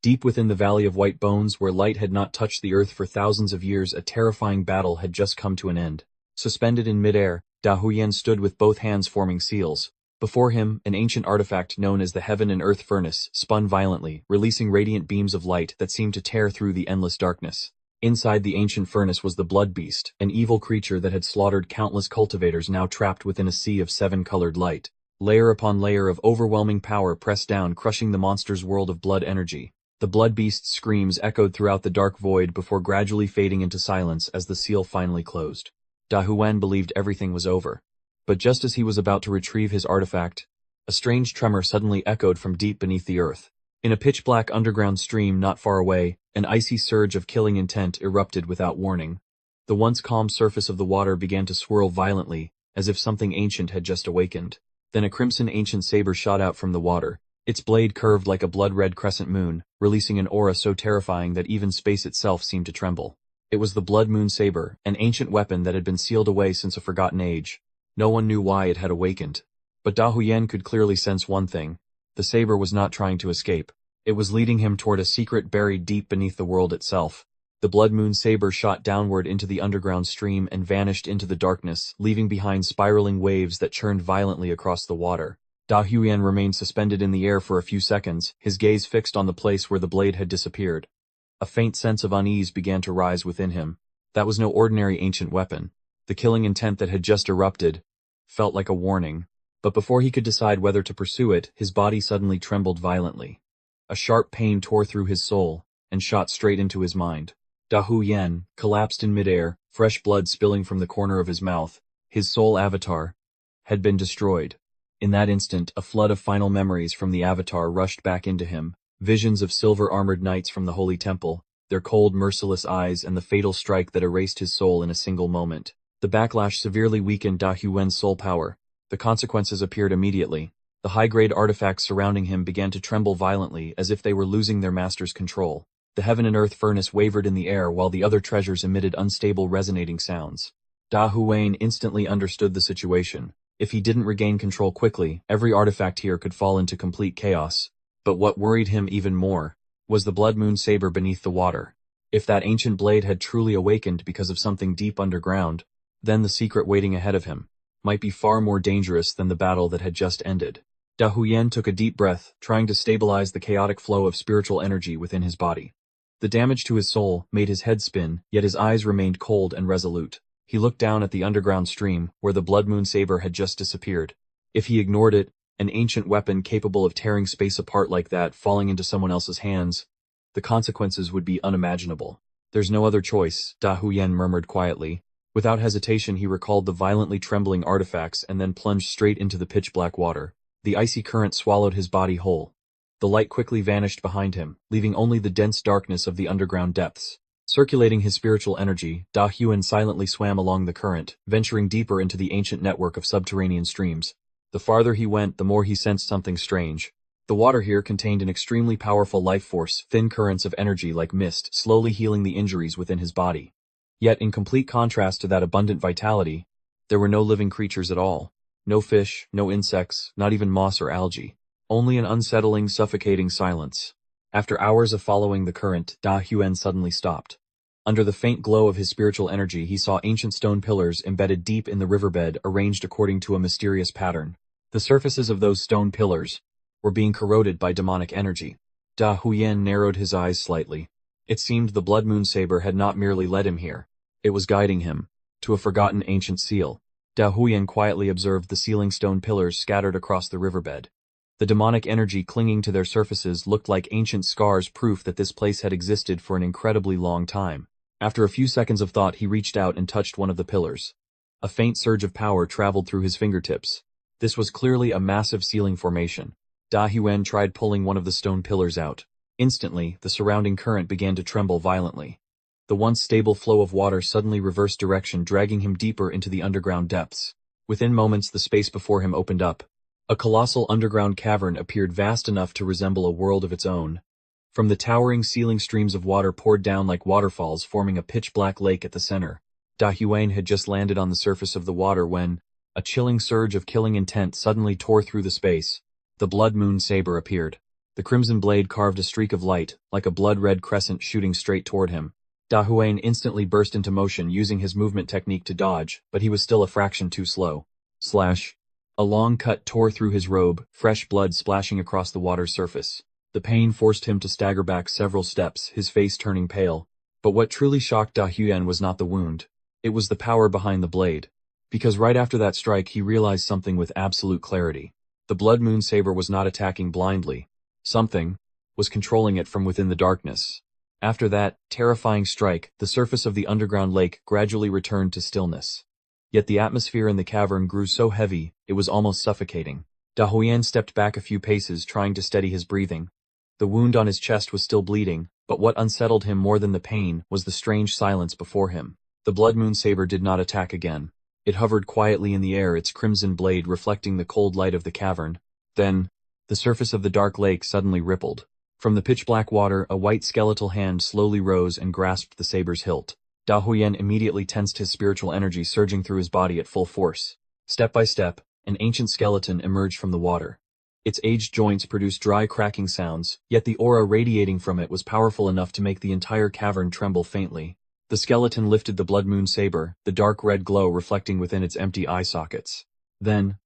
Deep within the Valley of White Bones, where light had not touched the earth for thousands of years, a terrifying battle had just come to an end. Suspended in midair, Da Huyen stood with both hands forming seals. Before him, an ancient artifact known as the Heaven and Earth Furnace spun violently, releasing radiant beams of light that seemed to tear through the endless darkness. Inside the ancient furnace was the Blood Beast, an evil creature that had slaughtered countless cultivators now trapped within a sea of seven-colored light. Layer upon layer of overwhelming power pressed down, crushing the monster's world of blood energy. The Blood Beast's screams echoed throughout the dark void before gradually fading into silence as the seal finally closed. Da Huyen believed everything was over. But just as he was about to retrieve his artifact, a strange tremor suddenly echoed from deep beneath the earth. In a pitch-black underground stream not far away, an icy surge of killing intent erupted without warning. The once calm surface of the water began to swirl violently, as if something ancient had just awakened. Then a crimson ancient saber shot out from the water. Its blade curved like a blood-red crescent moon, releasing an aura so terrifying that even space itself seemed to tremble. It was the Blood Moon Saber, an ancient weapon that had been sealed away since a forgotten age. No one knew why it had awakened. But Da Huyen could clearly sense one thing. The saber was not trying to escape. It was leading him toward a secret buried deep beneath the world itself. The Blood Moon Saber shot downward into the underground stream and vanished into the darkness, leaving behind spiraling waves that churned violently across the water. Da Huyen remained suspended in the air for a few seconds, his gaze fixed on the place where the blade had disappeared. A faint sense of unease began to rise within him. That was no ordinary ancient weapon. The killing intent that had just erupted felt like a warning. But before he could decide whether to pursue it, his body suddenly trembled violently. A sharp pain tore through his soul and shot straight into his mind. Da Huyen collapsed in midair, fresh blood spilling from the corner of his mouth. His soul avatar had been destroyed. In that instant, a flood of final memories from the avatar rushed back into him. Visions of silver-armored knights from the Holy Temple, their cold, merciless eyes, and the fatal strike that erased his soul in a single moment. The backlash severely weakened Da Huyen's soul power. The consequences appeared immediately. The high-grade artifacts surrounding him began to tremble violently as if they were losing their master's control. The Heaven and Earth Furnace wavered in the air while the other treasures emitted unstable, resonating sounds. Da Huyen instantly understood the situation. If he didn't regain control quickly, every artifact here could fall into complete chaos. But what worried him even more was the Blood Moon Saber beneath the water. If that ancient blade had truly awakened because of something deep underground, then the secret waiting ahead of him might be far more dangerous than the battle that had just ended. Da Huyen took a deep breath, trying to stabilize the chaotic flow of spiritual energy within his body. The damage to his soul made his head spin, yet his eyes remained cold and resolute. He looked down at the underground stream, where the Blood Moon Saber had just disappeared. If he ignored it, an ancient weapon capable of tearing space apart like that falling into someone else's hands, the consequences would be unimaginable. There's no other choice, Da Huyen murmured quietly. Without hesitation he recalled the violently trembling artifacts and then plunged straight into the pitch-black water. The icy current swallowed his body whole. The light quickly vanished behind him, leaving only the dense darkness of the underground depths. Circulating his spiritual energy, Da Huyen silently swam along the current, venturing deeper into the ancient network of subterranean streams. The farther he went, the more he sensed something strange. The water here contained an extremely powerful life force, thin currents of energy like mist, slowly healing the injuries within his body. Yet in complete contrast to that abundant vitality, there were no living creatures at all. No fish, no insects, not even moss or algae. Only an unsettling, suffocating silence. After hours of following the current, Da Huyen suddenly stopped. Under the faint glow of his spiritual energy, he saw ancient stone pillars embedded deep in the riverbed, arranged according to a mysterious pattern. The surfaces of those stone pillars were being corroded by demonic energy. Da Huyen narrowed his eyes slightly. It seemed the Blood Moon Saber had not merely led him here. It was guiding him to a forgotten ancient seal. Da Huyen quietly observed the sealing stone pillars scattered across the riverbed. The demonic energy clinging to their surfaces looked like ancient scars, proof that this place had existed for an incredibly long time. After a few seconds of thought, he reached out and touched one of the pillars. A faint surge of power traveled through his fingertips. This was clearly a massive sealing formation. Da Huyen tried pulling one of the stone pillars out. Instantly, the surrounding current began to tremble violently. The once stable flow of water suddenly reversed direction, dragging him deeper into the underground depths. Within moments, the space before him opened up. A colossal underground cavern appeared, vast enough to resemble a world of its own. From the towering ceiling, streams of water poured down like waterfalls, forming a pitch-black lake at the center. Da Huyen had just landed on the surface of the water when a chilling surge of killing intent suddenly tore through the space. The Blood Moon Saber appeared. The crimson blade carved a streak of light, like a blood-red crescent shooting straight toward him. Da Huan instantly burst into motion using his movement technique to dodge, but he was still a fraction too slow. Slash. A long cut tore through his robe, fresh blood splashing across the water's surface. The pain forced him to stagger back several steps, his face turning pale. But what truly shocked Da Huan was not the wound. It was the power behind the blade. Because right after that strike he realized something with absolute clarity. The Blood Moon Saber was not attacking blindly. Something was controlling it from within the darkness. After that terrifying strike, the surface of the underground lake gradually returned to stillness. Yet the atmosphere in the cavern grew so heavy, it was almost suffocating. Da Huan stepped back a few paces, trying to steady his breathing. The wound on his chest was still bleeding, but what unsettled him more than the pain was the strange silence before him. The Blood Moon Saber did not attack again. It hovered quietly in the air, its crimson blade reflecting the cold light of the cavern. Then, the surface of the dark lake suddenly rippled. From the pitch-black water, a white skeletal hand slowly rose and grasped the saber's hilt. Da Huan immediately tensed his spiritual energy surging through his body at full force. Step by step, an ancient skeleton emerged from the water. Its aged joints produced dry cracking sounds, yet the aura radiating from it was powerful enough to make the entire cavern tremble faintly. The skeleton lifted the Blood Moon Saber, the dark red glow reflecting within its empty eye sockets. Then,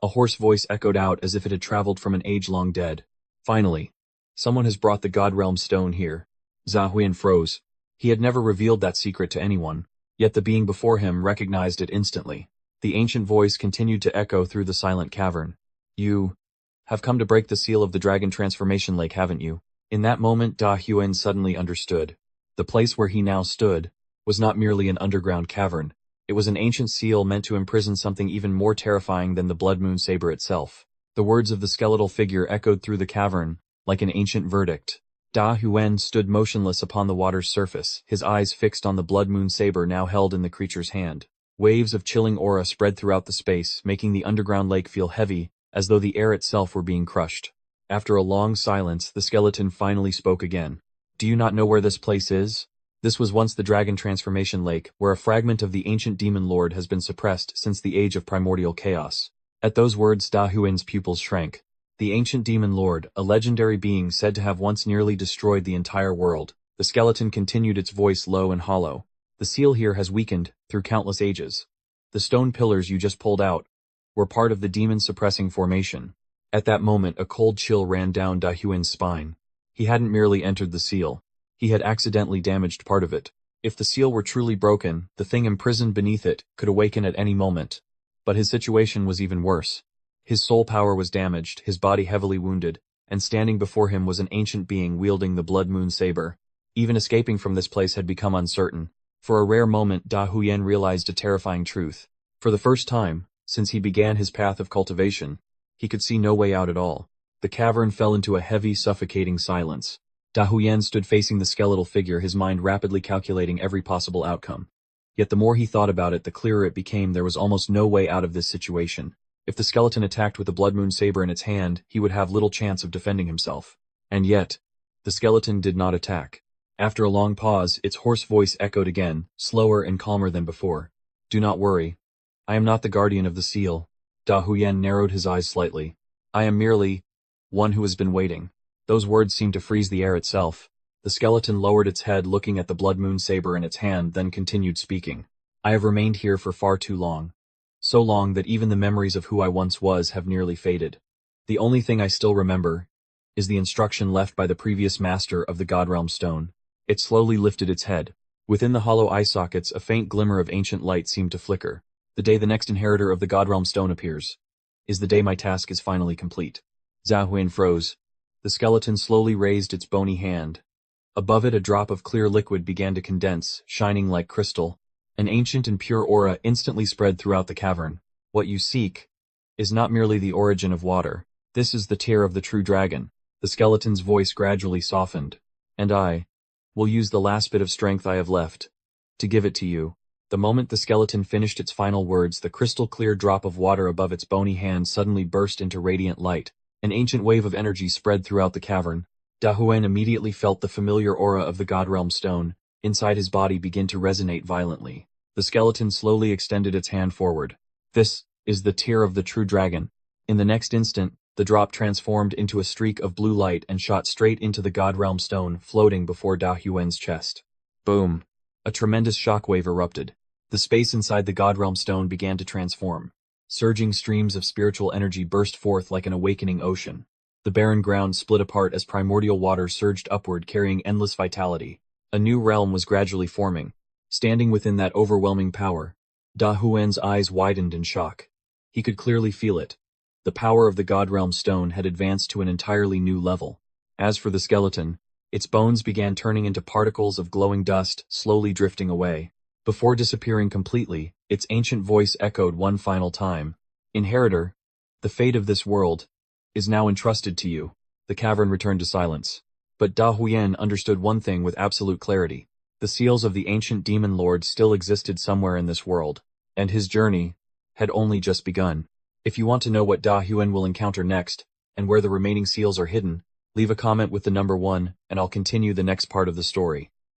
a hoarse voice echoed out as if it had traveled from an age long dead. Finally. Someone has brought the God Realm Stone here. Da Huan froze. He had never revealed that secret to anyone, yet the being before him recognized it instantly. The ancient voice continued to echo through the silent cavern. You have come to break the seal of the Dragon Transformation Lake, haven't you? In that moment Da Huan suddenly understood. The place where he now stood was not merely an underground cavern. It was an ancient seal meant to imprison something even more terrifying than the Blood Moon Saber itself. The words of the skeletal figure echoed through the cavern, like an ancient verdict. Da Huan stood motionless upon the water's surface, his eyes fixed on the Blood Moon Saber now held in the creature's hand. Waves of chilling aura spread throughout the space, making the underground lake feel heavy, as though the air itself were being crushed. After a long silence, the skeleton finally spoke again. Do you not know where this place is? This was once the Dragon Transformation Lake, where a fragment of the ancient demon lord has been suppressed since the age of primordial chaos. At those words Da Huan's pupils shrank. The ancient demon lord, a legendary being said to have once nearly destroyed the entire world. The skeleton continued, its voice low and hollow. The seal here has weakened, through countless ages. The stone pillars you just pulled out were part of the demon-suppressing formation. At that moment a cold chill ran down Da Huan's spine. He hadn't merely entered the seal. He had accidentally damaged part of it. If the seal were truly broken, the thing imprisoned beneath it could awaken at any moment. But his situation was even worse. His soul power was damaged, his body heavily wounded, and standing before him was an ancient being wielding the Blood Moon Saber. Even escaping from this place had become uncertain. For a rare moment Da Huan realized a terrifying truth. For the first time, since he began his path of cultivation, he could see no way out at all. The cavern fell into a heavy, suffocating silence. Da Huan stood facing the skeletal figure, his mind rapidly calculating every possible outcome. Yet the more he thought about it, the clearer it became there was almost no way out of this situation. If the skeleton attacked with the Blood Moon Saber in its hand, he would have little chance of defending himself. And yet, the skeleton did not attack. After a long pause, its hoarse voice echoed again, slower and calmer than before. Do not worry. I am not the guardian of the seal. Da Huan narrowed his eyes slightly. I am merely one who has been waiting. Those words seemed to freeze the air itself. The skeleton lowered its head, looking at the Blood Moon Saber in its hand, then continued speaking. I have remained here for far too long. So long that even the memories of who I once was have nearly faded. The only thing I still remember is the instruction left by the previous master of the God Realm Stone. It slowly lifted its head. Within the hollow eye sockets, a faint glimmer of ancient light seemed to flicker. The day the next inheritor of the God Realm Stone appears is the day my task is finally complete. Da Huan froze. The skeleton slowly raised its bony hand. Above it a drop of clear liquid began to condense, shining like crystal. An ancient and pure aura instantly spread throughout the cavern. What you seek is not merely the origin of water. This is the tear of the true dragon. The skeleton's voice gradually softened. And I will use the last bit of strength I have left to give it to you. The moment the skeleton finished its final words, the crystal-clear drop of water above its bony hand suddenly burst into radiant light. An ancient wave of energy spread throughout the cavern. Da Huan immediately felt the familiar aura of the God Realm Stone inside his body begin to resonate violently. The skeleton slowly extended its hand forward. This is the tear of the true dragon. In the next instant, The drop transformed into a streak of blue light and shot straight into the God Realm stone floating before Da Huen's chest. Boom! A tremendous shockwave erupted. The space inside the God Realm stone began to transform. Surging streams of spiritual energy burst forth like an awakening ocean. The barren ground split apart as primordial water surged upward carrying endless vitality. A new realm was gradually forming. Standing within that overwhelming power, Da Huen's eyes widened in shock. He could clearly feel it. The power of the God Realm stone had advanced to an entirely new level. As for the skeleton, its bones began turning into particles of glowing dust, slowly drifting away. Before disappearing completely, its ancient voice echoed one final time. Inheritor, the fate of this world is now entrusted to you. The cavern returned to silence. But Da Huyen understood one thing with absolute clarity. The seals of the ancient demon lord still existed somewhere in this world, and his journey had only just begun. If you want to know what Da Huyen will encounter next, and where the remaining seals are hidden, leave a comment with the number 1, and I'll continue the next part of the story.